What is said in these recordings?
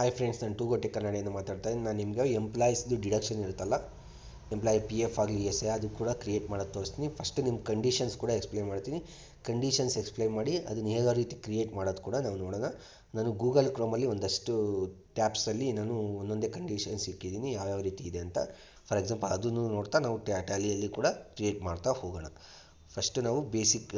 Hi friends, ನಾನು ಟೂಗೋ tech ಕನ್ನಡಿಯಿಂದ ಮಾತಾಡ್ತಾ ಇದ್ದೀನಿ. ನಾನು ನಿಮಗೆ ಎಂಪ್ಲಾಯೀಸ್ದು ಡಿಡಕ್ಷನ್ ಇರುತ್ತಲ್ಲ, ಎಂಪ್ಲಾಯಿ ಪಿ ಎಫ್ ಆಗಲಿ ಎಸ್ ಎ, ಅದು ಕೂಡ ಕ್ರಿಯೇಟ್ ಮಾಡೋದು ತೋರಿಸ್ತೀನಿ. ಫಸ್ಟ್ ನಿಮ್ಮ ಕಂಡೀಷನ್ಸ್ ಕೂಡ ಎಕ್ಸ್ಪ್ಲೈನ್ ಮಾಡ್ತೀನಿ. ಕಂಡೀಷನ್ಸ್ ಎಕ್ಸ್ಪ್ಲೈನ್ ಮಾಡಿ ಅದನ್ನು ಹೇಗೋ ರೀತಿ ಕ್ರಿಯೇಟ್ ಮಾಡೋದು ಕೂಡ ನಾವು ನೋಡೋಣ. ನಾನು ಗೂಗಲ್ ಕ್ರೋಮಲ್ಲಿ ಒಂದಷ್ಟು ಟ್ಯಾಬ್ಸಲ್ಲಿ ನಾನು ಒಂದೊಂದೇ ಕಂಡೀಷನ್ಸ್ ಇಕ್ಕಿದ್ದೀನಿ, ಯಾವ್ಯಾವ ರೀತಿ ಇದೆ ಅಂತ. ಫಾರ್ ಎಕ್ಸಾಂಪಲ್ ಅದನ್ನು ನೋಡ್ತಾ ನಾವು ಟ್ಯಾಲಿಯಲ್ಲಿ ಕೂಡ ಕ್ರಿಯೇಟ್ ಮಾಡ್ತಾ ಹೋಗೋಣ. ಫಸ್ಟ್ ನಾವು ಬೇಸಿಕ್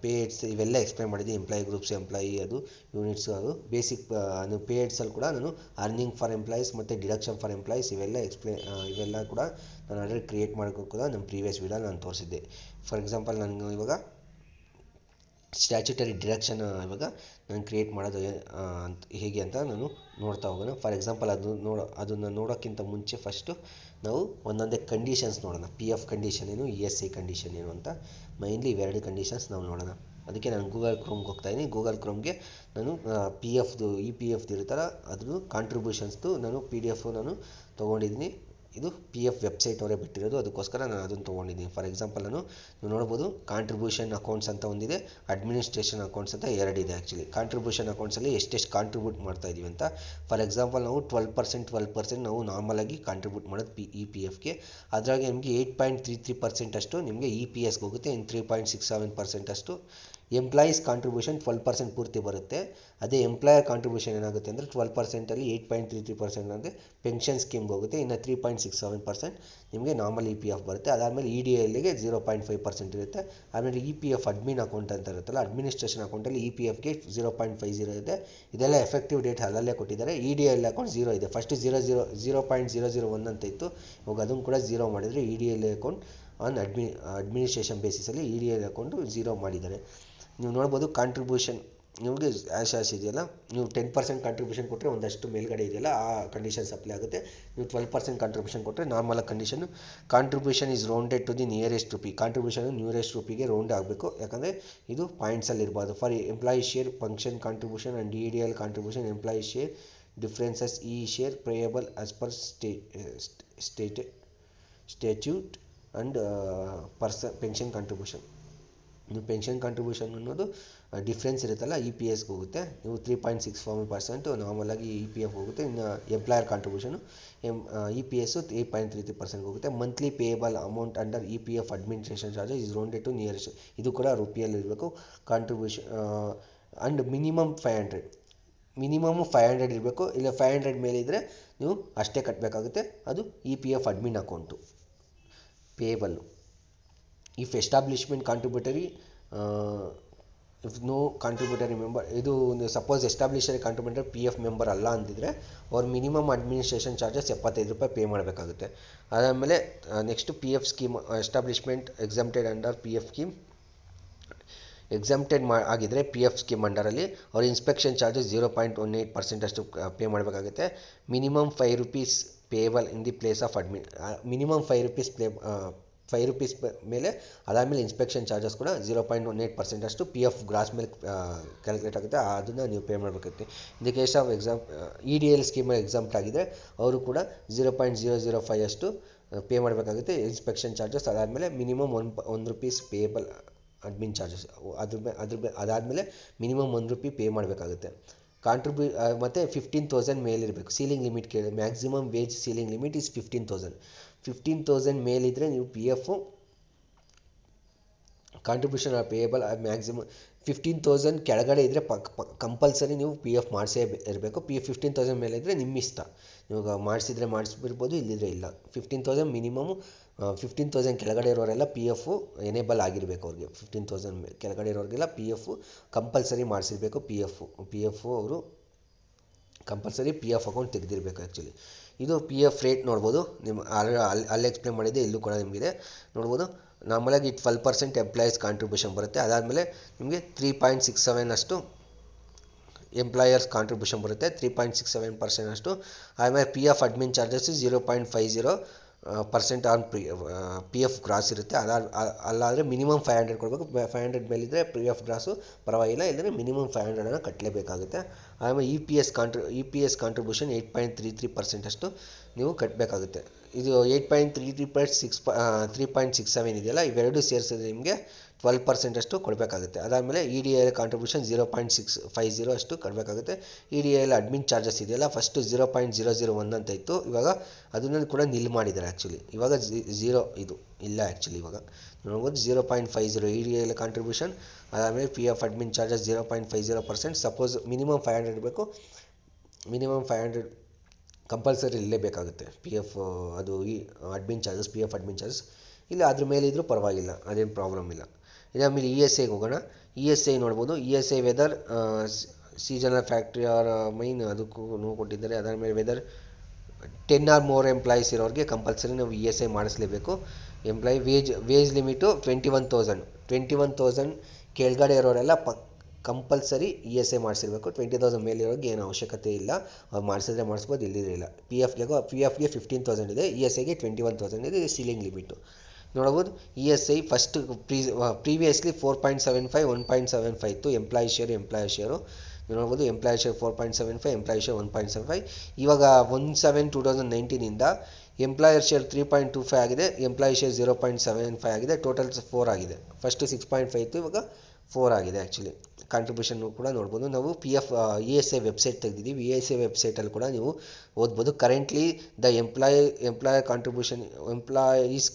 ಪೇಡ್ಸ್ ಇವೆಲ್ಲ ಎಕ್ಸ್ಪ್ಲೈನ್ ಮಾಡಿದ್ದೀನಿ. ಎಂಪ್ಲಾಯಿ ಗ್ರೂಪ್ಸ್, ಎಂಪ್ಲಾಯಿ ಅದು ಯೂನಿಟ್ಸು, ಅದು ಬೇಸಿಕ್ ಅದು ಪೇಡ್ಸಲ್ಲಿ ಕೂಡ ನಾನು ಅರ್ನಿಂಗ್ ಫಾರ್ ಎಂಪ್ಲಾಯೀಸ್ ಮತ್ತು ಡಿಡಕ್ಷನ್ ಫಾರ್ ಎಂಪ್ಲಾಯೀಸ್ ಇವೆಲ್ಲ ಕೂಡ ನಾನು ಆಲ್ರೆಡಿ ಕ್ರಿಯೇಟ್ ಮಾಡೋಕ್ಕೂ ಕೂಡ ನಮ್ಮ ಪ್ರೀವಿಯಸ್ ವೀಡಿಯೋ ನಾನು ತೋರಿಸಿದ್ದೆ. ಫಾರ್ ಎಕ್ಸಾಂಪಲ್ ನಾನು ಇವಾಗ ಸ್ಟ್ಯಾಚ್ಯುಟರಿ ಡಿಡಕ್ಷನ್ ಇವಾಗ ನಾನು ಕ್ರಿಯೇಟ್ ಮಾಡೋದು ಹೇಗೆ ಅಂತ ನಾನು ನೋಡ್ತಾ ಹೋಗೋಣ. ಫಾರ್ ಎಕ್ಸಾಂಪಲ್ ಅದನ್ನು ನೋಡೋಕ್ಕಿಂತ ಮುಂಚೆ ಫಸ್ಟು ನಾವು ಒಂದೊಂದೇ ಕಂಡೀಷನ್ಸ್ ನೋಡೋಣ. ಪಿ ಎಫ್ ಕಂಡೀಷನ್ ಏನು, ಇ ಎಸ್ ಐ ಕಂಡೀಷನ್ ಏನು ಅಂತ ಮೈನ್ಲಿ ಇವೆರಡು ಕಂಡೀಷನ್ಸ್ ನಾವು ನೋಡೋಣ. ಅದಕ್ಕೆ ನಾನು ಗೂಗಲ್ ಕ್ರೋಮ್ಗೆ ಹೋಗ್ತಾಯಿದ್ದೀನಿ. ಗೂಗಲ್ ಕ್ರೋಮ್ಗೆ ನಾನು ಪಿ ಎಫ್ದು ಪಿ ಎಫ್ದು ಇರುತ್ತಲ್ಲ ಅದ್ರದ್ದು ಕಾಂಟ್ರಿಬ್ಯೂಷನ್ಸ್ದು ನಾನು ಪಿ ಡಿ ಎಫ್ ನಾನು ತೊಗೊಂಡಿದ್ದೀನಿ. ಇದು ಪಿ ಎಫ್ ವೆಬ್ಸೈಟ್ ಅವರೇ ಬಿಟ್ಟಿರೋದು, ಅದಕ್ಕೋಸ್ಕರ ನಾನು ಅದನ್ನು ತೊಗೊಂಡಿದ್ದೀನಿ. ಫಾರ್ ಎಕ್ಸಾಂಪಲ್ ನೀವು ನೋಡ್ಬೋದು, ಕಾಂಟ್ರಿಬ್ಯೂಷನ್ ಅಕೌಂಟ್ಸ್ ಅಂತ ಒಂದಿದೆ, ಅಡ್ಮಿನಿಸ್ಟ್ರೇಷನ್ ಅಕೌಂಟ್ಸ್ ಅಂತ ಎರಡಿದೆ. ಆ್ಯಕ್ಚುಲಿ ಕಾಂಟ್ರಿಬ್ಯೂಷನ್ ಅಕೌಂಟ್ಸಲ್ಲಿ ಎಷ್ಟೆಷ್ಟು ಕಾಂಟ್ರಿಬ್ಯೂಟ್ ಮಾಡ್ತಾ ಇದೀವಿ ಅಂತ. ಫಾರ್ ಎಕ್ಸಾಂಪಲ್ ನಾವು 12% ನಾವು ನಾರ್ಮಲಾಗಿ ಕಾಂಟ್ರಿಬ್ಯೂಟ್ ಮಾಡೋದು ಇ ಪಿ ಎಫ್ಗೆ. ಅದರಾಗೆ ನಿಮಗೆ 8.33% ಅಷ್ಟು ನಿಮಗೆ ಇ ಪಿ ಎಸ್ಗೆ ಹೋಗುತ್ತೆ. ಇನ್ನು 3.67% ಅಷ್ಟು ಎಂಪ್ಲಾಯೀಸ್ ಕಾಂಟ್ರಿಬ್ಯೂಷನ್ 12% ಪೂರ್ತಿ ಬರುತ್ತೆ. ಅದೇ ಎಂಪ್ಲಾಯರ್ ಕಾಂಟ್ರಿಬ್ಯೂಷನ್ ಏನಾಗುತ್ತೆ ಅಂದರೆ 12%ಅಲ್ಲಿ 8.33% ಅಂದರೆ ಪೆನ್ಷನ್ ಸ್ಕೀಮ್ಗೆ ಹೋಗುತ್ತೆ. ಇನ್ನು 3.67% ನಿಮಗೆ ನಾರ್ಮಲ್ ಇ ಪಿ ಎಫ್ ಬರುತ್ತೆ. ಅದಾದಮೇಲೆ ಇ ಡಿ ಎಲ್ಗೆ 0.5% ಇರುತ್ತೆ. ಆಮೇಲೆ E P F admin account ಅಂತ ಇರುತ್ತಲ್ಲ, ಅಡ್ಮಿನಿಸ್ಟ್ರೇಷನ್ ಅಕೌಂಟಲ್ಲಿ ಇ ಪಿ ಎಫ್ಗೆ 0.50 ಇದೆ. ಇದೆಲ್ಲ ಎಫೆಕ್ಟಿವ್ ಡೇಟ್ ಅಲ್ಲಲ್ಲೇ ಕೊಟ್ಟಿದ್ದಾರೆ. ಇ ಡಿ ಎಲ್ ಅಕೌಂಟ್ 0 ಇದೆ. ಫಸ್ಟ್ 0.001 ಅಂತ ಇತ್ತು, ಇವಾಗ ಅದನ್ನು ಕೂಡ 0 ಮಾಡಿದರೆ E D L account on administration ಬೇಸಿಸಲ್ಲಿ ಇ ಡಿ ಎಲ್ ಅಕೌಂಟು 0 ಮಾಡಿದ್ದಾರೆ. ನೀವು ನೋಡ್ಬೋದು ಕಾಂಟ್ರಿಬ್ಯೂಷನ್ ನಿಮಗೆ ಆಶ್ ಇದೆಯಲ್ಲ, ನೀವು 10% ಕಾಂಟ್ರಿಬ್ಯೂಷನ್ ಕೊಟ್ಟರೆ ಒಂದಷ್ಟು ಮೇಲ್ಗಡೆ ಇದೆಯಲ್ಲ ಆ ಕಂಡೀಷನ್ಸ್ ಅಪ್ಲೈ ಆಗುತ್ತೆ. ನೀವು 12% ಕಾಂಟ್ರಿಬ್ಯೂಷನ್ ಕೊಟ್ಟರೆ normal condition. Contribution is rounded to the nearest rupee. Contribution nearest ರುಪಿಗೆ ರೌಂಡ್ ಆಗಬೇಕು, ಯಾಕಂದರೆ ಇದು ಪಾಯಿಂಟ್ಸಲ್ಲಿ ಇರಬಾರ್ದು. For employee share function contribution and D D L contribution employee share differences ಈ share payable as per statute and pension contribution. ನೀವು pension contribution ಅನ್ನೋದು difference ಇರುತ್ತಲ್ಲ ಇ ಪಿ ಎಸ್ಗೆ ಹೋಗುತ್ತೆ. ನೀವು 3.64% ನಾರ್ಮಲಾಗಿ ಇ ಪಿ ಎಫ್ ಹೋಗುತ್ತೆ. ಇನ್ನು employer contribution E P S 8.33% ಹೋಗುತ್ತೆ. Monthly payable amount under E P F administration charges is rounded to nearest. ಇದು ಕೂಡ ರುಪಿಯಲ್ಲಿ ಇರಬೇಕು. ಕಾಂಟ್ರಿಬ್ಯೂಷನ್ ಆ್ಯಂಡ್ ಮಿನಿಮಮ್ 500 ಇರಬೇಕು. ಇಲ್ಲ 500 ಮೇಲಿದ್ದರೆ ನೀವು ಅಷ್ಟೇ ಕಟ್ಟಬೇಕಾಗುತ್ತೆ. ಅದು E P F admin account payable. If establishment contributory if no contributory member, ಇದು ಸಪೋಸ್ ಎಸ್ಟಾಬ್ಲಿಷರಿ ಕಾಂಟ್ರಿಬ್ಯೂಟರ್ ಪಿ ಎಫ್ ಮೆಂಬರ್ ಅಲ್ಲ ಅಂದಿದ್ರೆ ಅವ್ರು ಮಿನಿಮಮ್ ಅಡ್ಮಿನಿಸ್ಟ್ರೇಷನ್ ಚಾರ್ಜಸ್ ₹75 ಪೇ ಮಾಡಬೇಕಾಗುತ್ತೆ. ಅದಾದಮೇಲೆ next P F scheme establishment exempted under P F scheme exempted ಆಗಿದ್ದರೆ P F scheme ಅಂಡರಲ್ಲಿ ಅವ್ರ ಇನ್ಸ್ಪೆಕ್ಷನ್ ಚಾರ್ಜಸ್ 0.18% ಅಷ್ಟು ಪೇ ಮಾಡಬೇಕಾಗುತ್ತೆ. Minimum ₹5 payable in the place of admin. Minimum ₹5 ಮೇಲೆ ಅದಾದಮೇಲೆ ಇನ್ಸ್ಪೆಕ್ಷನ್ ಚಾರ್ಜಸ್ ಕೂಡ 0.18% ಅಷ್ಟು ಪಿ ಎಫ್ ಗ್ರಾಸ್ ಮೇಲೆ ಕ್ಯಾಲ್ಕುಲೇಟ್ ಆಗುತ್ತೆ. ಅದನ್ನು ನೀವು ಪೇ ಮಾಡಬೇಕಾಗುತ್ತೆ. In the case of E D L ಸ್ಕೀಮಲ್ಲಿ ಎಕ್ಸಾಮ್ಟ್ ಆಗಿದ್ದರೆ ಅವರು ಕೂಡ 0.005 ಅಷ್ಟು ಪೇ ಮಾಡಬೇಕಾಗುತ್ತೆ ಇನ್ಸ್ಪೆಕ್ಷನ್ ಚಾರ್ಜಸ್. ಅದಾದಮೇಲೆ ಮಿನಿಮಮ್ ₹1 ಪೇಯಬಲ್ ಅಡ್ಮಿನ್ ಚಾರ್ಜಸ್. ಅದಾದಮೇಲೆ ಮಿನಿಮಮ್ ₹1 ಪೇ ಮಾಡಬೇಕಾಗುತ್ತೆ. ಮತ್ತು 15,000 ಮೇಲಿರಬೇಕು. ಸೀಲಿಂಗ್ ಲಿಮಿಟ್ ಕೇಳಿ, maximum wage ceiling limit is 15,000 ಮೇಲಿದ್ದರೆ ನೀವು P F contribution are payable maximum 15,000 ಕೆಳಗಡೆ ಇದ್ದರೆ ಕಂಪಲ್ಸರಿ ನೀವು ಪಿ ಎಫ್ ಮಾಡಿಸೇ ಇರಬೇಕು. 15,000 ಮೇಲೆ ಇದ್ದರೆ ನಿಮ್ಮ ಇಷ್ಟ, ಇವಾಗ ಮಾಡಿಸಿದ್ರೆ ಮಾಡಿಸ್ಬಿಡ್ಬೋದು, ಇಲ್ಲಿದ್ರೆ ಇಲ್ಲ. 15,000 ಮಿನಿಮಮ್. 15,000 ಕೆಳಗಡೆ ಇರೋರೆಲ್ಲ ಪಿ ಎಫು ಎನೇಬಲ್ ಆಗಿರಬೇಕು. ಅವ್ರಿಗೆ 15,000 ಕೆಳಗಡೆ ಇರೋರಿಗೆಲ್ಲ ಪಿ ಎಫು ಕಂಪಲ್ಸರಿ ಮಾಡಿಸಿರ್ಬೇಕು. ಪಿ ಎಫು ಅವರು ಕಂಪಲ್ಸರಿ ಪಿ ಎಫ್ ಅಕೌಂಟ್ ತೆಗೆದಿರಬೇಕು. ಆ್ಯಕ್ಚುಲಿ ಇದು ಪಿ ಎಫ್ ರೇಟ್ ನೋಡ್ಬೋದು. ನಿಮ್ಮ ಅಲ್ಲಿ ಎಕ್ಸ್ಪ್ಲೇನ್ ಮಾಡಿದ್ದೆ, ಇಲ್ಲೂ ಕೂಡ ನಿಮಗಿದೆ ನೋಡ್ಬೋದು. ನಾರ್ಮಲಾಗಿ 12% ಎಂಪ್ಲಾಯೀಸ್ ಕಾಂಟ್ರಿಬ್ಯೂಷನ್ ಬರುತ್ತೆ. ಅದಾದಮೇಲೆ ನಿಮಗೆ 3.67 ಅಷ್ಟು ಎಂಪ್ಲಾಯರ್ಸ್ ಕಾಂಟ್ರಿಬ್ಯೂಷನ್ ಬರುತ್ತೆ. 3.67% ಅಷ್ಟು. ಆಮೇಲೆ P F admin charges 0.50% on P F gross ಇರುತ್ತೆ. ಅಲ್ಲಾದರೆ ಮಿನಿಮಮ್ 500 ಕೊಡಬೇಕು. 500 ಮೇಲಿದ್ದರೆ ಪಿ ಎಫ್ ಗ್ರಾಸು ಪರವಾಗಿಲ್ಲ, ಇಲ್ಲದ್ರೆ ಮಿನಿಮಮ್ 500 ಕಟ್ಟಲೇಬೇಕಾಗುತ್ತೆ. ಆಮೇಲೆ ಇ ಪಿ ಎಸ್ ಕಾಂಟ್ರಿಬ್ಯೂಷನ್ 8.33% ಅಷ್ಟು ನೀವು ಕಟ್ಟಬೇಕಾಗುತ್ತೆ. ಇದು 8.33+6 3.67 ಇದೆಯಲ್ಲ, ಇವೆರಡು ಸೇರಿಸಿದ್ರೆ ನಿಮಗೆ 12% ಅಷ್ಟು ಕೊಡಬೇಕಾಗುತ್ತೆ. ಅದಾದಮೇಲೆ ಇ ಡಿ ಐ ಕಾಂಟ್ರಿಬ್ಯೂಷನ್ 0.650 ಅಷ್ಟು ಕೊಡಬೇಕಾಗುತ್ತೆ. E D I admin charges ಇದೆಯಲ್ಲ, ಫಸ್ಟು 0.001 ಅಂತ ಇತ್ತು, ಇವಾಗ ಅದನ್ನು ಕೂಡ ನಿಲ್ ಮಾಡಿದ್ದಾರೆ ಆ್ಯಕ್ಚುಲಿ. ಇವಾಗ ಝೀರೋ ಇದು ಇಲ್ಲ ಆ್ಯಕ್ಚುಲಿ. ಇವಾಗ ನೋಡ್ಬೋದು 0.50 ಇ ಡಿ ಐ ಕಾಂಟ್ರಿಬ್ಯೂಷನ್. ಅದಾದಮೇಲೆ P F admin charges 0.50%. Suppose minimum 500 ಇರಬೇಕು, ಮಿನಿಮಮ್ 500 ಕಂಪಲ್ಸರಿ ಇರಲೇಬೇಕಾಗುತ್ತೆ. ಪಿ ಎಫ್ ಅದು ಈ admin charges, P F admin charges ಇಲ್ಲ, ಅದ್ರ ಮೇಲೆ ಇದ್ದರೂ ಪರವಾಗಿಲ್ಲ, ಅದೇನು ಪ್ರಾಬ್ಲಮ್ ಇಲ್ಲ. ಇದಾದಮೇಲೆ ಇ ಎಸ್ ಐಗೆ ಹೋಗೋಣ. ಇ ಎಸ್ ಐ ನೋಡ್ಬೋದು. E S I whether seasonal factory or mine ಅದಕ್ಕೂ ಕೊಟ್ಟಿದ್ದಾರೆ. ಅದಾದಮೇಲೆ ವೆದರ್ 10 ಆರ್ ಮೋರ್ ಎಂಪ್ಲಾಯೀಸ್ ಇರೋರಿಗೆ ಕಂಪಲ್ಸರಿ ನಾವು ಇ ಎಸ್ ಐ ಮಾಡಿಸ್ಲೇಬೇಕು. ಎಂಪ್ಲಾಯಿ ವೇಜ್ ಲಿಮಿಟು 21,000 ಕೆಳಗಡೆ ಇರೋರೆಲ್ಲ ಕಂಪಲ್ಸರಿ ಇ ಎಸ್ ಐ ಮಾಡಿಸಿರ್ಬೇಕು. 20,000 ಮೇಲೆ ಇರೋರಿಗೆ ಏನು ಅವಶ್ಯಕತೆ ಇಲ್ಲ, ಅವ್ರು ಮಾಡಿಸಿದ್ರೆ ಮಾಡಿಸ್ಬೋದು, ಇಲ್ಲಿರಲಿಲ್ಲ. ಪಿ ಎಫ್ಗೆ 15,000 ಇದೆ, ಇ ಎಸ್ ಐಗೆ 21,000 ಇದೆ, ಸೀಲಿಂಗ್ ಲಿಮಿಟು ನೋಡ್ಬೋದು. E S I first previously 4.75 1.75 ಇತ್ತು ಎಂಪ್ಲಾಯಿ ಶೇರು ನೋಡ್ಬೋದು. Employee share 4.75, employee share 1.75. ಇವಾಗ 1/7/2019 ಇಂದ ಎಂಪ್ಲಾಯರ್ ಶೇರ್ 3.25 ಆಗಿದೆ, ಎಂಪ್ಲಾಯಿ ಶೇರ್ 0.75 ಆಗಿದೆ, ಟೋಟಲ್ 4 ಆಗಿದೆ. ಫಸ್ಟ್ 6.5 ಇತ್ತು, ಇವಾಗ 4 ಆಗಿದೆ ಆ್ಯಕ್ಚುಲಿ. ಕಾಂಟ್ರಿಬ್ಯೂಷನ್ ಕೂಡ ನೋಡ್ಬೋದು. ನಾವು P F E S I website ತೆಗೆದಿದ್ದೀವಿ. ಇ ಎಸ್ ಐ ವೆಬ್ಸೈಟಲ್ಲಿ ಕೂಡ ನೀವು ಓದ್ಬೋದು. Currently the employees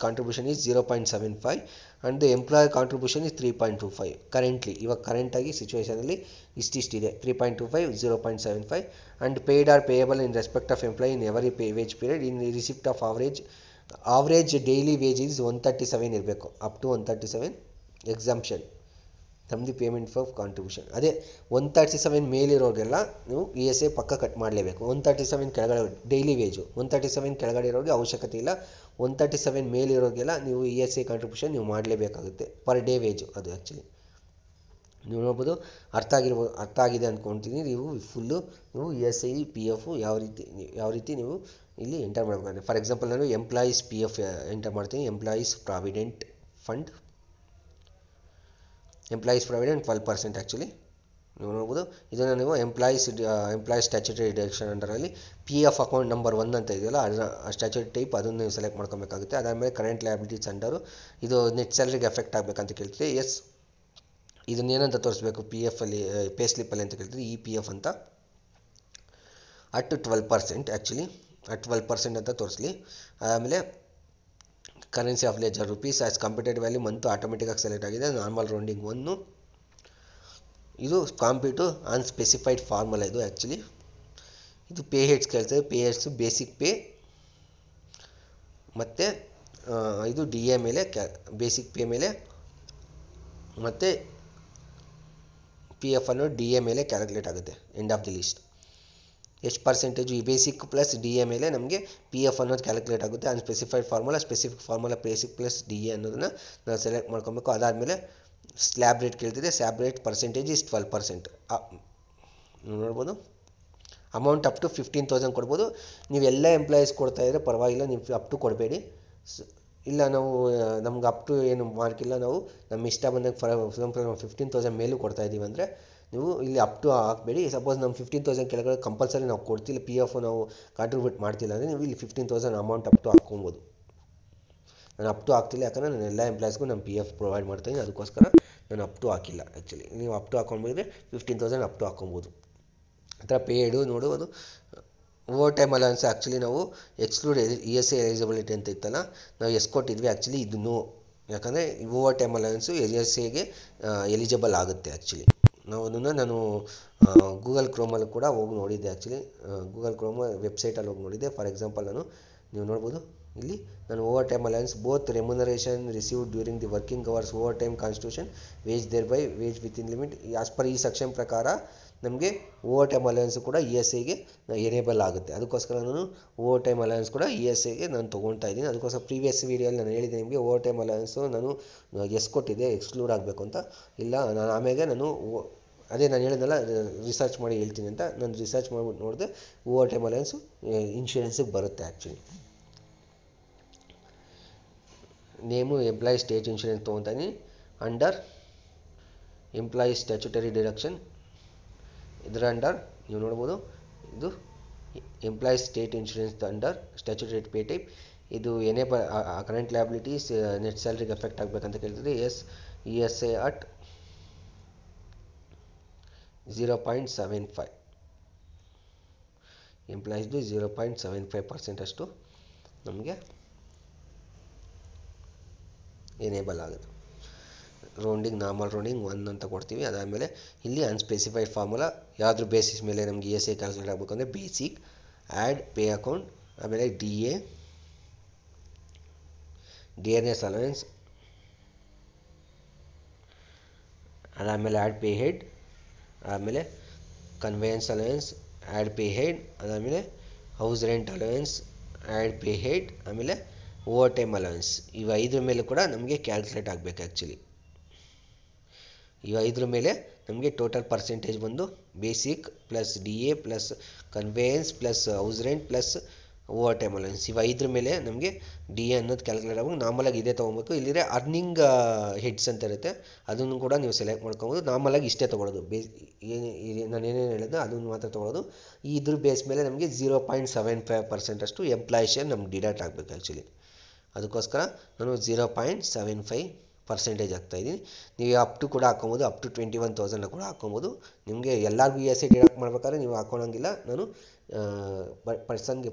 contribution is 0.75 and the employer contribution is 3.25. Currently ಇವಾಗ ಕರೆಂಟಾಗಿ ಸಿಚುವೇಷನಲ್ಲಿ ಇಷ್ಟಿದೆ. 3.25, 0.75 and paid or payable in respect of employee in every wage period in receipt of average daily wage is 137 ಇರಬೇಕು, up to 137 exemption from the payment for contribution. ಅದೇ 137 ಮೇಲಿರೋರಿಗೆಲ್ಲ ನೀವು E S I ಪಕ್ಕ cut ಮಾಡಲೇಬೇಕು. 137 ಕೆಳಗಡೆ daily wage 137 ಕೆಳಗಡೆ ಇರೋರಿಗೆ ಅವಶ್ಯಕತೆ ಇಲ್ಲ. 137 ಮೇಲಿರೋರಿಗೆಲ್ಲ ನೀವು ಇ ಎಸ್ ಐ ಕಾಂಟ್ರಿಬ್ಯೂಷನ್ ನೀವು ಮಾಡಲೇಬೇಕಾಗುತ್ತೆ. ಪರ್ ಡೇ ವೇಜು ಅದು ಆ್ಯಕ್ಚುಲಿ. ನೀವು ನೋಡ್ಬೋದು, ಅರ್ಥ ಆಗಿದೆ ಅಂದ್ಕೊಳ್ತೀನಿ. ನೀವು ಫುಲ್ಲು ನೀವು E S I P F ಯಾವ ರೀತಿ ನೀವು ಇಲ್ಲಿ ಎಂಟರ್ ಮಾಡಬೇಕಾಗುತ್ತೆ. ಫಾರ್ ಎಕ್ಸಾಂಪಲ್ ನಾನು ಎಂಪ್ಲಾಯೀಸ್ ಪಿ ಎಫ್ ಎಂಟರ್ ಮಾಡ್ತೀನಿ. Employees provident fund 12% actually. ನೀವು ನೋಡ್ಬೋದು, ಇದನ್ನು ನೀವು ಎಂಪ್ಲಾಯೀಸ್ ಸ್ಟ್ಯಾಚ್ಯುಟರಿ ಡಿಡಕ್ಷನ್ ಅಂಡರಲ್ಲಿ ಪಿ ಎಫ್ ಅಕೌಂಟ್ ನಂಬರ್ 1 ಅಂತ ಇದೆಯಲ್ಲ, ಅದರ ಸ್ಟ್ಯಾಚ್ಯುಟರಿ ಟೈಪ್ ಅದನ್ನು ನೀವು ಸೆಲೆಕ್ಟ್ ಮಾಡ್ಕೊಬೇಕಾಗುತ್ತೆ. ಅದಾದಮೇಲೆ ಕರೆಂಟ್ ಲಯಬಿಲಿಟೀಸ್ ಅಂಡರು ಇದು ನೆಟ್ ಸ್ಯಾಲರಿಗೆ ಎಫೆಕ್ಟ್ ಆಗಬೇಕಂತ ಕೇಳ್ತೀವಿ. ಎಸ್, ಇದನ್ನೇನಂತ ತೋರಿಸ್ಬೇಕು ಪಿ ಎಫಲ್ಲಿ, ಪೇ ಸ್ಲಿಪ್ಪಲ್ಲಿ ಅಂತ ಕೇಳ್ತೀವಿ. ಇ ಪಿ ಎಫ್ ಅಂತ ಅಟ್ 12% ಆ್ಯಕ್ಚುಲಿ, ಅಟ್ 12% ಅಂತ ತೋರಿಸ್ಲಿ. ಆಮೇಲೆ currency of ledger rupees as computed value ಮಂತು ಆಟೋಮೆಟಿಕಾಗಿ ಸೆಲೆಕ್ಟ್ ಆಗಿದೆ. Normal rounding 1. ಇದು ಕಾಂಪ್ಯೂಟು ಅನ್ಸ್ಪೆಸಿಫೈಡ್ ಫಾರ್ಮುಲಾ ಇದು ಆ್ಯಕ್ಚುಲಿ. ಇದು ಪೇ ಹೆಡ್ಸ್ ಕೇಳ್ತದೆ. ಪೇ ಹೆಡ್ಸು ಬೇಸಿಕ್ ಪೇ ಮತ್ತು ಇದು ಡಿ ಎ ಮೇಲೆ ಬೇಸಿಕ್ ಪೇ ಮೇಲೆ ಮತ್ತು ಪಿ ಎಫ್ ಅನ್ನೋ ಡಿ ಎ ಮೇಲೆ ಕ್ಯಾಲ್ಕುಲೇಟ್ ಆಗುತ್ತೆ ಎಂಡ್ ಆಫ್ ದಿ ಲಿಸ್ಟ್. ಎಷ್ಟು ಪರ್ಸೆಂಟೇಜು ಈ ಬೇಸಿಕ್ ಪ್ಲಸ್ ಡಿ ಎ ಮೇಲೆ ನಮಗೆ ಪಿ ಎಫ್ ಅನ್ನೋದು ಕ್ಯಾಲ್ಕುಲೇಟ್ ಆಗುತ್ತೆ. Unspecified formula, specific formula, basic plus D A ಅನ್ನೋದನ್ನು ನಾವು ಸೆಲೆಕ್ಟ್ ಮಾಡ್ಕೊಬೇಕು. ಅದಾದಮೇಲೆ ಸ್ಲ್ಯಾಬ್ ರೇಟ್ ಕೇಳ್ತಿದೆ. Slab rate percentage is 12%. ನೋಡ್ಬೋದು, ಅಮೌಂಟ್ ಅಪ್ ಟು 15,000 ಕೊಡ್ಬೋದು. ನೀವು ಎಲ್ಲ ಎಂಪ್ಲಾಯೀಸ್ ಕೊಡ್ತಾಯಿದ್ರೆ ಪರವಾಗಿಲ್ಲ, ನೀವು ಅಪ್ ಟು ಕೊಡಬೇಡಿ. ಇಲ್ಲ ನಾವು ನಮ್ಗೆ ಅಪ್ ಟು ಏನು ಮಾರ್ಕಿಲ್ಲ, ನಾವು ನಮ್ಮ ಇಷ್ಟ ಬಂದಾಗ ಫಾರ್ ಎಕ್ಸಾಂಪಲ್ 15,000 ಮೇಲೂ ಕೊಡ್ತಾಯಿದ್ದೀವಿ ಅಂದರೆ ನೀವು ಇಲ್ಲಿ ಅಪ್ ಟು ಹಾಕಬೇಡಿ. ಸಪೋಸ್ ನಮ್ಮ 15,000 ಕೆಳಗಡೆ ಕಂಪಲ್ಸರಿ ನಾವು ಕೊಡ್ತಿಲ್ಲ, ಪಿ ಎಫ್ ನಾವು ಕಾಂಟ್ರಿಬ್ಯೂಟ್ ಮಾಡ್ತಿಲ್ಲ ಅಂದರೆ ನೀವು ಇಲ್ಲಿ 15,000 ಅಮೌಂಟ್ ಅಪ್ ಟು ಹಾಕ್ಕೊಬೋದು. ನಾನು ಅಪ್ ಟು ಹಾಕ್ತಿಲ್ಲ, ಯಾಕಂದರೆ ನಾನು ಎಲ್ಲ ಎಂಪ್ಲಾಯೀಸ್ಗೂ ನಾನು ಪಿ ಎಫ್ ಪ್ರೊವೈಡ್ ಮಾಡ್ತೀನಿ, ಅದಕ್ಕೋಸ್ಕರ ನಾನು ಅಪ್ ಟು ಹಾಕಿಲ್ಲ ಆ್ಯಕ್ಚುಲಿ. ನೀವು ಅಪ್ ಟು ಹಾಕ್ಕೊಂಡ್ಬಿದ್ರೆ 15,000 ಅಪ್ ಟು ಹಾಕ್ಕೊಬೋದು. ಆ ಥರ ಪೇಯ್ಡು ನೋಡುವುದು. ಓವರ್ ಟೈಮ್ ಅಲೌನ್ಸ್ ಆ್ಯಕ್ಚುಲಿ ನಾವು exclude E S I eligibility ಅಂತ ಇತ್ತಲ್ಲ, ನಾವು ಎಸ್ ಕೊಟ್ಟಿದ್ವಿ ಆ್ಯಕ್ಚುಲಿ. ಇದು ನೋ, ಯಾಕಂದರೆ overtime allowance E S ಐಗೆ ಎಲಿಜಿಬಲ್ ಆಗುತ್ತೆ ಆ್ಯಕ್ಚುಲಿ. ನಾನು ಗೂಗಲ್ ಕ್ರೋಮಲ್ಲಿ ಕೂಡ ಹೋಗಿ ನೋಡಿದ್ದೆ ಆ್ಯಕ್ಚುಲಿ. ಗೂಗಲ್ ಕ್ರೋಮ್ ವೆಬ್ಸೈಟಲ್ಲಿ ಹೋಗಿ ನೋಡಿದ್ದೆ. ಫಾರ್ ಎಕ್ಸಾಂಪಲ್ ನೀವು ನೋಡ್ಬೋದು ಇಲ್ಲಿ ನಾನು overtime allowance both remuneration received during the working hours overtime constitution wage thereby wage within limit as per ಈ ಸೆಕ್ಷನ್ ಪ್ರಕಾರ ನಮಗೆ ಓವರ್ ಟೈಮ್ ಅಲೌನ್ಸು ಕೂಡ ಇ ಎಸ್ ಐಗೆ ಎನೇಬಲ್ ಆಗುತ್ತೆ. ಅದಕ್ಕೋಸ್ಕರ ನಾನು ಓವರ್ ಟೈಮ್ ಅಲೌನ್ಸ್ ಕೂಡ ಇ ಎಸ್ ಐಗೆ ನಾನು ತೊಗೊಳ್ತಾ ಇದ್ದೀನಿ. ಅದಕ್ಕೋಸ್ಕರ ಪ್ರೀವಿಯಸ್ ವೀಡಿಯೋಲ್ಲಿ ನಾನು ಹೇಳಿದೆ ನಿಮಗೆ ಓವರ್ ಟೈಮ್ ಅಲೌನ್ಸು ನಾನು ಎಸ್ ಕೊಟ್ಟಿದ್ದೆ ಎಕ್ಸ್ಕ್ಲೂಡ್ ಆಗಬೇಕು ಅಂತ. ಇಲ್ಲ, ನಾನು ಆಮೇಲೆ ನಾನು ನಾನು ಹೇಳಿದ್ನಲ್ಲ ರಿಸರ್ಚ್ ಮಾಡಿ ಹೇಳ್ತೀನಿ ಅಂತ, ನಾನು ರಿಸರ್ಚ್ ಮಾಡಿಬಿಟ್ಟು ನೋಡಿದೆ ಓವರ್ ಟೈಮ್ ಅಲೌನ್ಸು ಇನ್ಶೂರೆನ್ಸಿಗೆ ಬರುತ್ತೆ actually. Name employee state insurance ತೊಗೊತಾನೆ ಅಂಡರ್ ಎಂಪ್ಲಾಯಿ ಸ್ಟ್ಯಾಚ್ಯುಟರಿ ಡಿಡಕ್ಷನ್. ಇದರ ಅಂಡರ್ ನೀವು ನೋಡ್ಬೋದು, ಇದು employee state insurance under statutory pay type ಇದು ಎನೇಬಲ್ ಕರೆಂಟ್ ಲಯಬಿಲಿಟೀಸ್ ನೆಟ್ ಸ್ಯಾಲ್ರಿಗೆ ಎಫೆಕ್ಟ್ ಆಗಬೇಕಂತ ಕೇಳ್ತಿದ್ರೆ ಎಸ್ ESA ಅಟ್ 0.75 ಎಂಪ್ಲಾಯೀಸ್ದು 0.75% ಅಷ್ಟು ನಮಗೆ ಎನೇಬಲ್ ಆಗುತ್ತೆ. ನಾರ್ಮಲ್ ರೌಂಡಿಂಗ್ 1 ಅಂತ ಕೊಡ್ತೀವಿ. ಅದಾದಮೇಲೆ ಇಲ್ಲಿ ಅನ್ಸ್ಪೆಸಿಫೈಡ್ ಫಾರ್ಮುಲಾ ಯಾವುದ್ರ ಬೇಸಿಸ್ ಮೇಲೆ ನಮಗೆ ESA ಕ್ಯಾಲ್ಕುಲೇಟ್ ಆಗಬೇಕು ಅಂದರೆ ಬೇಸಿಕ್ ಆ್ಯಡ್ ಪೇ ಅಕೌಂಟ್, ಆಮೇಲೆ ಡಿಯರ್ನೆಸ್ ಅಲವೆನ್ಸ್, ಅದಾದಮೇಲೆ ಆ್ಯಡ್ ಪೇ ಹೆಡ್, ಆಮೇಲೆ conveyance allowance, add pay head, ಅದಾದಮೇಲೆ house rent allowance, add pay head, ಆಮೇಲೆ ಓವರ್ ಟೈಮ್ ಅಲವೆನ್ಸ್. ಇವು 5 ಮೇಲೆ ಕೂಡ ನಮಗೆ ಕ್ಯಾಲ್ಕುಲೇಟ್ ಆಗಬೇಕು. ಆ್ಯಕ್ಚುಲಿ ಇವು 5 ಮೇಲೆ ನಮಗೆ ಟೋಟಲ್ ಪರ್ಸೆಂಟೇಜ್ ಬಂದು basic plus DA plus conveyance plus house rent plus over time allowance, ಇವು 5 ಮೇಲೆ ನಮಗೆ DA ಅನ್ನೋದು ಕ್ಯಾಲ್ಕುಲೇಟ್ ಆಗಬೇಕು. ನಾರ್ಮಲಾಗಿ ಇದೇ ತೊಗೊಬೇಕು. ಇಲ್ಲಿದೆ ಅರ್ನಿಂಗ್ ಹೆಡ್ಸ್ ಅಂತ ಇರುತ್ತೆ, ಅದನ್ನು ಕೂಡ ನೀವು ಸೆಲೆಕ್ಟ್ ಮಾಡ್ಕೊಬೋದು. ನಾರ್ಮಲಾಗಿ ಇಷ್ಟೇ ತೊಗೊಳ್ಳೋದು. ನಾನು ಏನೇನು ಹೇಳಿದೆ ಅದನ್ನು ಮಾತ್ರ ತೊಗೊಳ್ಳೋದು. ಇದ್ರ ಬೇಸ್ ಮೇಲೆ ನಮಗೆ 0.75% ಅಷ್ಟು ಎಂಪ್ಲಾಯ್ ಶೇರ್ ನಮ್ಗೆ ಡಿಡಕ್ಟ್ ಆಗಬೇಕು. ಆ್ಯಕ್ಚುಲಿ ಅದಕ್ಕೋಸ್ಕರ ನಾನು 0.75% ಆಗ್ತಾಯಿದ್ದೀನಿ. ನೀವು ಅಪ್ ಟು ಕೂಡ ಹಾಕ್ಕೊಬೋದು, ಅಪ್ ಟು 21,000 ಕೂಡ ಹಾಕ್ಕೊಬೋದು. ನಿಮಗೆ ಎಲ್ಲರಿಗೂ ESA ಡಿಡಕ್ಟ್ ಮಾಡ್ಬೇಕಾದ್ರೆ ನೀವು ಹಾಕ್ಕೊಳಂಗಿಲ್ಲ. ನಾನು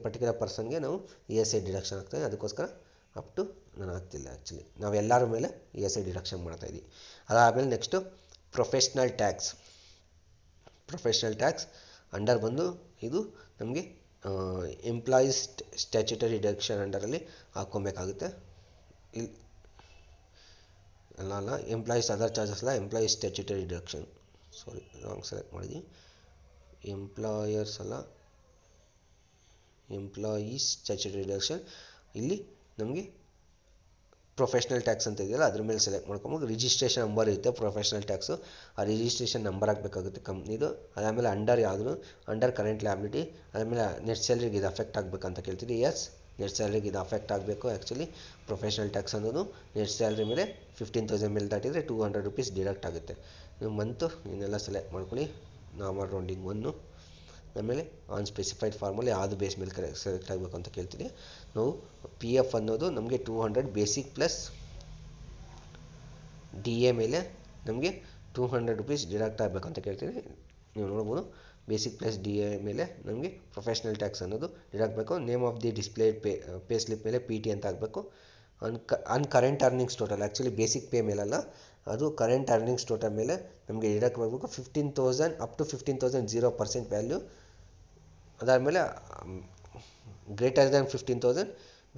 ಪರ್ಟಿಕ್ಯುಲರ್ ಪರ್ಸನ್ಗೆ ನಾವು ESA ಡಿಡಕ್ಷನ್ ಆಗ್ತಾಯಿದೆ. ಅದಕ್ಕೋಸ್ಕರ ಅಪ್ ಟು ನಾನು ಆಗ್ತಿಲ್ಲ. ಆ್ಯಕ್ಚುಲಿ ನಾವೆಲ್ಲರ ಮೇಲೆ ESA ಡಿಡಕ್ಷನ್ ಮಾಡ್ತಾಯಿದ್ದೀವಿ. ಅದಾದಮೇಲೆ ನೆಕ್ಸ್ಟು ಪ್ರೊಫೆಷ್ನಲ್ ಟ್ಯಾಕ್ಸ್ ಅಂಡರ್ ಬಂದು ಇದು ನಮಗೆ ಎಂಪ್ಲಾಯೀಸ್ ಸ್ಟ್ಯಾಚ್ಯುಟರಿ ಡಿಡಕ್ಷನ್ ಅಂಡರಲ್ಲಿ ಹಾಕ್ಕೊಬೇಕಾಗುತ್ತೆ. ಅಲ್ಲ ಎಂಪ್ಲಾಯೀಸ್ ಅದರ್ ಚಾರ್ಜಸ್ ಅಲ್ಲ, ಎಂಪ್ಲಾಯೀಸ್ ಸ್ಟ್ಯಾಚ್ಯುಟರಿ ಡಿಡಕ್ಷನ್. ಸಾರಿ, ರಾಂಗ್ ಸೆಲೆಕ್ಟ್ ಮಾಡಿದ್ವಿ. ಎಂಪ್ಲಾಯರ್ಸ್ ಅಲ್ಲ, ಎಂಪ್ಲಾಯೀಸ್ ಸ್ಟ್ಯಾಚ್ಯುಟರಿ ಡಿಡಕ್ಷನ್. ಇಲ್ಲಿ ನಮಗೆ ಪ್ರೊಫೆಷ್ನಲ್ ಟ್ಯಾಕ್ಸ್ ಅಂತ ಇದೆಯಲ್ಲ ಅದ್ರ ಮೇಲೆ ಸೆಲೆಕ್ಟ್ ಮಾಡ್ಕೊಬೋದು. ರಿಜಿಸ್ಟ್ರೇಷನ್ ನಂಬರ್ ಇರುತ್ತೆ ಪ್ರೊಫೆಷ್ನಲ್ ಟ್ಯಾಕ್ಸು, ಆ ರಿಜಿಸ್ಟ್ರೇಷನ್ ನಂಬರ್ ಹಾಕಬೇಕಾಗುತ್ತೆ ಕಂಪ್ನಿದು. ಅದಾದಮೇಲೆ ಅಂಡರ್ ಕರೆಂಟ್ ಲಯಬಿಲಿಟಿ, ಅದಾದಮೇಲೆ ನೆಟ್ ಸ್ಯಾಲ್ರಿಗೆ ಇದು ಅಫೆಕ್ಟ್ ಆಗಬೇಕಂತ ಕೇಳ್ತೀವಿ. ಎಸ್, ನೆಟ್ ಸ್ಯಾಲ್ರಿಗೆ ಇದು ಅಫೆಕ್ಟ್ ಆಗಬೇಕು. ಆ್ಯಕ್ಚುಲಿ ಪ್ರೊಫೆಷ್ನಲ್ ಟ್ಯಾಕ್ಸ್ ಅನ್ನೋದು ನೆಟ್ ಸ್ಯಾಲ್ರಿ ಮೇಲೆ 15,000 ಮೇಲೆ ದಾಟಿದರೆ ₹200 ಡಿಡಕ್ಟ್ ಆಗುತ್ತೆ. ನೀವು ಮಂತು ಇದನ್ನೆಲ್ಲ ಸೆಲೆಕ್ಟ್ ಮಾಡ್ಕೊಳ್ಳಿ. ನಾರ್ಮಲ್ ರೌಂಡಿಂಗ್ 1, ಆಮೇಲೆ ಅನ್ಸ್ಪೆಸಿಫೈಡ್ ಫಾರ್ಮಲ್ಲಿ ಯಾವುದು ಬೇಸ್ ಮೇಲೆ ಸೆಲೆಕ್ಟ್ ಆಗಬೇಕು ಅಂತ ಕೇಳ್ತೀನಿ. ನಾವು PF ಅನ್ನೋದು ನಮಗೆ 200 ಬೇಸಿಕ್ ಪ್ಲಸ್ DA ಮೇಲೆ ನಮಗೆ ₹200 ಡಿಡಕ್ಟ್ ಆಗಬೇಕು ಅಂತ ಕೇಳ್ತೀನಿ. ನೀವು ನೋಡ್ಬೋದು ಬೇಸಿಕ್ ಪ್ಲಸ್ DA ಮೇಲೆ ನಮಗೆ ಪ್ರೊಫೆಷ್ನಲ್ ಟ್ಯಾಕ್ಸ್ ಅನ್ನೋದು ಡಿಡಕ್ಟ್ ಬೇಕು. Name of the display pay slip ಮೇಲೆ PT ಅಂತ ಆಗಬೇಕು. Current earnings total, actually basic pay ಮೇಲಲ್ಲ, ಅದು ಕರೆಂಟ್ ಅರ್ನಿಂಗ್ಸ್ ಟೋಟಲ್ ಮೇಲೆ ನಮಗೆ ಡಿಡಕ್ಟ್ ಮಾಡಬೇಕು. 15,000 ಅಪ್ ಟು 15,000 0% ವ್ಯಾಲ್ಯೂ. ಅದಾದಮೇಲೆ ಗ್ರೇಟರ್ ದ್ಯಾನ್ 15,000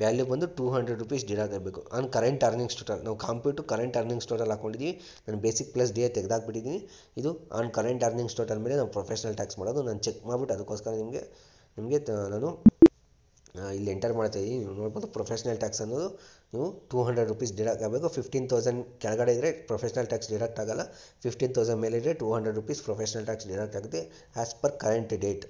ವ್ಯಾಲ್ಯೂ ಬಂದು ₹200 ಡಿಡಕ್ಟ್ ಆಗಬೇಕು. ಕರೆಂಟ್ ಅರ್ನಿಂಗ್ಸ್ ಟೋಟಲ್ ನಾವು ಕಂಪ್ಯೂಟು ಕರೆಂಟ್ ಅರ್ನಿಂಗ್ಸ್ ಟೋಟಲ್ ಹಾಕ್ಕೊಂಡಿದ್ದೀವಿ. ನಾನು ಬೇಸಿಕ್ ಪ್ಲಸ್ DA ತೆಗೆದಾಕ್ಬಿಟ್ಟಿದ್ದೀನಿ. ಇದು ಕರೆಂಟ್ ಅರ್ನಿಂಗ್ಸ್ ಟೋಟಲ್ ಮೇಲೆ ನಾವು ಪ್ರೊಫೆಷ್ನಲ್ ಟ್ಯಾಕ್ಸ್ ಮಾಡೋದು. ನಾನು ಚೆಕ್ ಮಾಡಿಬಿಟ್ಟು ಅದಕ್ಕೋಸ್ಕರ ನಿಮಗೆ ನಾನು ಇಲ್ಲಿ ಎಂಟರ್ ಮಾಡ್ತಾಯಿದ್ದೀನಿ. ನೀವು ನೋಡ್ಬೋದು ಪ್ರೊಫೆಷ್ನಲ್ ಟ್ಯಾಕ್ಸ್ ಅನ್ನೋದು ನೀವು ₹200 ಡಿಡಕ್ಟ್ ಆಗಬೇಕು. 15,000 ಕೆಳಗಡೆ ಇದ್ದರೆ ಪ್ರೊಫೆಷ್ನಲ್ ಟ್ಯಾಕ್ಸ್ ಡಿಡಕ್ಟ್ ಆಗಲ್ಲ. 15,000 ಮೇಲೆ ಇದ್ದರೆ ₹200 ಪ್ರೊಫೆಷ್ನಲ್ ಟ್ಯಾಕ್ಸ್ ಡಿಡಕ್ಟ್ ಆಗುತ್ತೆ ಆ್ಯಸ್ ಪರ್ ಕರೆಂಟ್ ಡೇಟ್.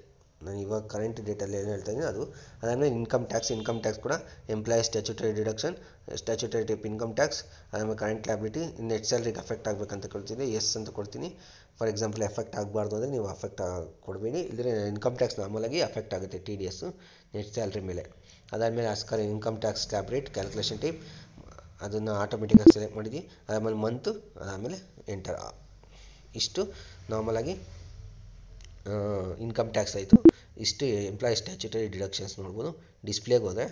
ನಾನು ಇವಾಗ ಕರೆಂಟ್ ಡೇಟಲ್ಲಿ ಏನು ಹೇಳ್ತಾ ಇದ್ದೀನಿ ಅದು. ಅದಾದಮೇಲೆ ಇನ್ಕಮ್ ಟ್ಯಾಕ್ಸ್ ಕೂಡ employees statutory deduction, statutory type income tax, ಅದಾದಮೇಲೆ ಕರೆಂಟ್ ಲಯಬಿಲಿಟಿ, ನೆಟ್ ಸ್ಯಾಲ್ರಿಗೆ ಅಫೆಕ್ಟ್ ಆಗಬೇಕಂತ ಕೊಡ್ತೀನಿ. ಎಸ್ ಅಂತ ಕೊಡ್ತೀನಿ. ಫಾರ್ ಎಕ್ಸಾಂಪಲ್ ಎಫೆಕ್ಟ್ ಆಗಬಾರ್ದು ಅಂದರೆ ನೀವು ಅಫೆಕ್ಟ್ ಕೊಡಬೇಡಿ. ಇಲ್ಲದ್ರೆ ಇನ್ಕಮ್ ಟ್ಯಾಕ್ಸ್ ನಾರ್ಮಲಾಗಿ ಅಫೆಕ್ಟ್ ಆಗುತ್ತೆ TDS ನೆಟ್ ಸ್ಯಾಲ್ರಿ ಮೇಲೆ. ಅದಾದಮೇಲೆ Oscar income tax slab rate calculation type ಅದನ್ನು ಆಟೋಮೆಟಿಕಾಗಿ ಸೆಲೆಕ್ಟ್ ಮಾಡಿದ್ವಿ. ಅದಾದಮೇಲೆ ಮಂತು, ಅದಾದಮೇಲೆ ಎಂಟರ್. ಇಷ್ಟು ನಾರ್ಮಲಾಗಿ ಇನ್ಕಮ್ ಟ್ಯಾಕ್ಸ್ ಆಯಿತು. ಇಷ್ಟು ಎಂಪ್ಲಾಯೀ ಸ್ಟ್ಯಾಚ್ಯುಟರಿ ಡಿಡಕ್ಷನ್ಸ್ ನೋಡ್ಬೋದು. ಡಿಸ್ಪ್ಲೇಗೆ ಹೋದರೆ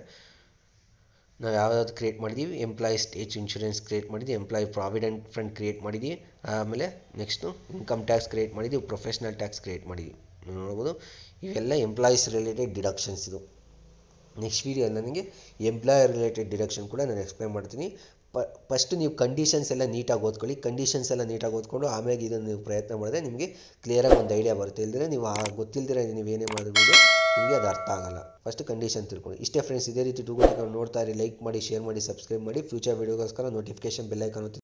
ನಾವು ಯಾವ್ದಾದ್ರು ಕ್ರಿಯೇಟ್ ಮಾಡಿದ್ದೀವಿ. ಎಂಪ್ಲಾಯೀಸ್ ಏಜ್ ಇನ್ಶೂರೆನ್ಸ್ ಕ್ರಿಯೇಟ್ ಮಾಡಿದ್ದೀವಿ, ಎಂಪ್ಲಾಯೀ ಪ್ರಾವಿಡೆಂಟ್ ಫಂಡ್ ಕ್ರಿಯೇಟ್ ಮಾಡಿದ್ದೀವಿ, ಆಮೇಲೆ ನೆಕ್ಸ್ಟು ಇನ್ಕಮ್ ಟ್ಯಾಕ್ಸ್ ಕ್ರಿಯೇಟ್ ಮಾಡಿದ್ದೀವಿ, ಪ್ರೊಫೆಷ್ನಲ್ ಟ್ಯಾಕ್ಸ್ ಕ್ರಿಯೇಟ್ ಮಾಡಿದ್ದೀವಿ. ನೋಡ್ಬೋದು ಇವೆಲ್ಲ ಎಂಪ್ಲಾಯೀಸ್ ರಿಲೇಟೆಡ್ ಡಿಡಕ್ಷನ್ಸ್. ಇದು ನೆಕ್ಸ್ಟ್ ವೀಡಿಯೋಲ್ಲಿ ನನಗೆ ಎಂಪ್ಲಾಯರ್ ರಿಲೇಟೆಡ್ ಡಿಡಕ್ಷನ್ ಕೂಡ ನಾನು ಎಕ್ಸ್ಪ್ಲೈನ್ ಮಾಡ್ತೀನಿ. ಫಸ್ಟ್ ನೀವು ಕಂಡೀಷನ್ಸ್ ಎಲ್ಲ ನೀಟಾಗಿ ಓದ್ಕೊಳ್ಳಿ. ಕಂಡೀಷನ್ಸ್ ಎಲ್ಲ ನೀಟಾಗಿ ಓದ್ಕೊಂಡು ಆಮೇಲೆ ಇದನ್ನು ನೀವು ಪ್ರಯತ್ನ ಮಾಡಿದ್ರೆ ನಿಮಗೆ ಕ್ಲಿಯರಾಗಿ ಒಂದು ಐಡಿಯಾ ಬರುತ್ತೆ. ಇಲ್ಲದ್ರೆ ನೀವು ಗೊತ್ತಿಲ್ಲದಿರೋ ನೀವೇನೇ ಮಾಡಿದ್ರು ನಿಮಗೆ ಅದು ಅರ್ಥ ಆಗಲ್ಲ. ಫಸ್ಟ್ ಕಂಡೀಷನ್ ತಿಳ್ಕೊಳ್ಳಿ. ಇಷ್ಟೇ ಫ್ರೆಂಡ್ಸ್, ಇದೇ ರೀತಿ ನೋಡ್ತಾ ಇರಿ. ಲೈಕ್ ಮಾಡಿ, ಶೇರ್ ಮಾಡಿ, ಸಬ್ಸ್ಕ್ರೈಬ್ ಮಾಡಿ. ಫ್ಯೂಚರ್ ವೀಡಿಯೋಗೋಸ್ಕರ ನೋಟಿಫಿಕೇಶನ್ ಬೆಲ್ ಐಕಾನ್